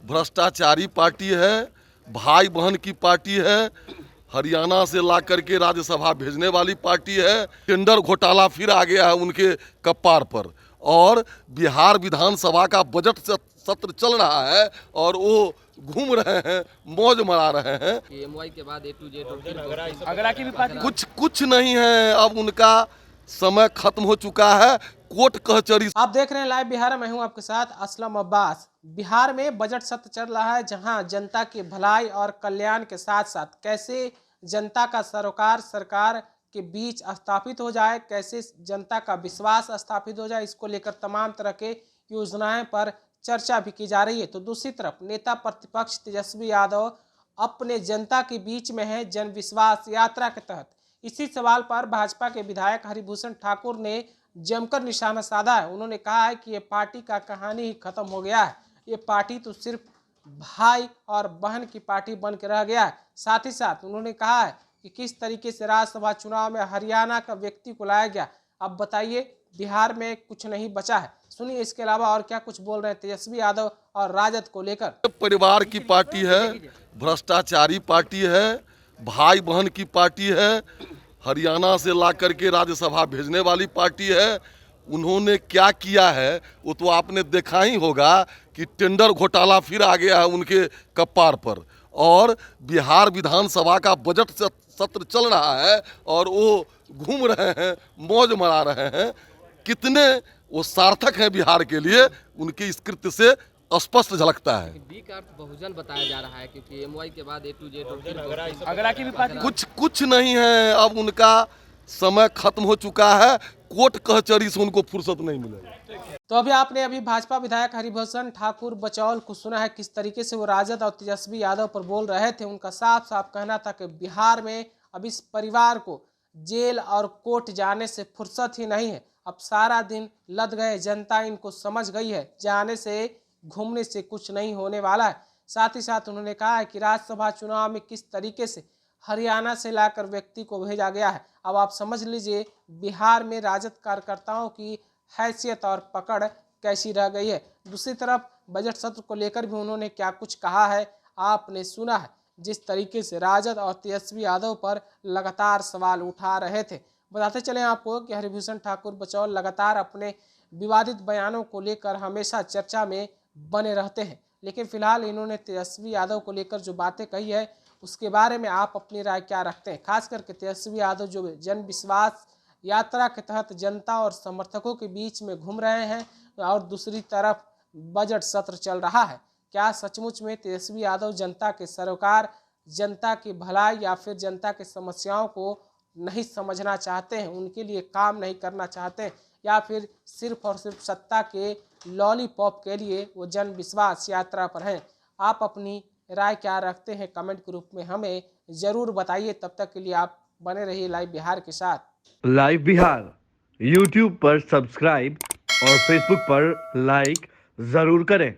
भ्रष्टाचारी पार्टी है, भाई बहन की पार्टी है, हरियाणा से ला करके राज्यसभा भेजने वाली पार्टी है। टेंडर घोटाला फिर आ गया है उनके कपार पर। और बिहार विधानसभा का बजट सत्र चल रहा है और वो घूम रहे हैं, मौज मना रहे हैं। एमवाई के बाद A to Z अगरा की भी पार्टी कुछ नहीं है, अब उनका समय खत्म हो चुका है। कोर्ट कचहरी। आप देख रहे हैं लाइव बिहार, मैं हूं आपके साथ असलम अब्बास। बिहार में बजट सत्र चल रहा है, जहां जनता की भलाई और कल्याण के साथ साथ कैसे जनता का सरोकार सरकार के बीच स्थापित हो जाए, कैसे जनता का विश्वास स्थापित हो जाए, इसको लेकर तमाम तरह के योजनाएं पर चर्चा भी की जा रही है। तो दूसरी तरफ नेता प्रतिपक्ष तेजस्वी यादव अपने जनता के बीच में है जन विश्वास यात्रा के तहत। इसी सवाल पर भाजपा के विधायक हरिभूषण ठाकुर ने जमकर निशाना साधा है। उन्होंने कहा है कि ये पार्टी का कहानी ही खत्म हो गया है, ये पार्टी तो सिर्फ भाई और बहन की पार्टी बन के रह गया है। साथ ही साथ उन्होंने कहा है कि किस तरीके से राज्यसभा चुनाव में हरियाणा का व्यक्ति को लाया गया। अब बताइए, बिहार में कुछ नहीं बचा है। सुनिए इसके अलावा और क्या कुछ बोल रहे हैं तेजस्वी यादव और राजद को लेकर। परिवार की पार्टी है, भ्रष्टाचारी पार्टी है, भाई बहन की पार्टी है, हरियाणा से ला करके राज्यसभा भेजने वाली पार्टी है। उन्होंने क्या किया है वो तो आपने देखा ही होगा कि टेंडर घोटाला फिर आ गया है उनके कपार पर। और बिहार विधानसभा का बजट सत्र चल रहा है और वो घूम रहे हैं, मौज मना रहे हैं। कितने वो सार्थक हैं बिहार के लिए, उनके इस कृत्य से स्पष्ट झलकता है। बी का अर्थ बहुजन बताया जा रहा है, क्योंकि एमवाई के बाद A to Z अगरा की भी पार्टी कुछ नहीं है, अब उनका समय खत्म हो चुका है। कोर्ट कचहरी से उनको फुर्सत नहीं मिलेगा। तो अभी भाजपा विधायक हरिभूषण ठाकुर बचौल को सुना है, किस तरीके से वो राजद और तेजस्वी यादव पर बोल रहे थे। उनका साफ साफ कहना था कि बिहार में अब इस परिवार को जेल और कोर्ट जाने से फुर्सत ही नहीं है। अब सारा दिन लद गए, जनता इनको समझ गई है, जाने से घूमने से कुछ नहीं होने वाला है। साथ ही साथ उन्होंने कहा है कि राज्यसभा चुनाव में किस तरीके से हरियाणा से लाकर व्यक्ति को भेजा गया है। अब आप समझ लीजिए बिहार में राजद कार्यकर्ताओं की हैसियत और पकड़ कैसी रह गई है। दूसरी तरफ बजट सत्र को लेकर भी उन्होंने क्या कुछ कहा है आपने सुना है। जिस तरीके से राजद और तेजस्वी यादव पर लगातार सवाल उठा रहे थे। बताते चलें आपको कि हरिभूषण ठाकुर बचौल लगातार अपने विवादित बयानों को लेकर हमेशा चर्चा में बने रहते हैं, लेकिन फिलहाल इन्होंने तेजस्वी यादव को लेकर जो बातें कही है उसके बारे में आप अपनी राय क्या रखते हैं। खास करके तेजस्वी यादव जो जन विश्वास यात्रा के तहत जनता और समर्थकों के बीच में घूम रहे हैं और दूसरी तरफ बजट सत्र चल रहा है। क्या सचमुच में तेजस्वी यादव जनता के सरोकार, जनता की भलाई या फिर जनता की समस्याओं को नहीं समझना चाहते हैं, उनके लिए काम नहीं करना चाहते हैं, या फिर सिर्फ और सिर्फ सत्ता के लॉलीपॉप के लिए वो जन विश्वास यात्रा पर हैं। आप अपनी राय क्या रखते हैं कमेंट के रूप में हमें ज़रूर बताइए। तब तक के लिए आप बने रहिए लाइव बिहार के साथ। लाइव बिहार यूट्यूब पर सब्सक्राइब और फेसबुक पर लाइक जरूर करें।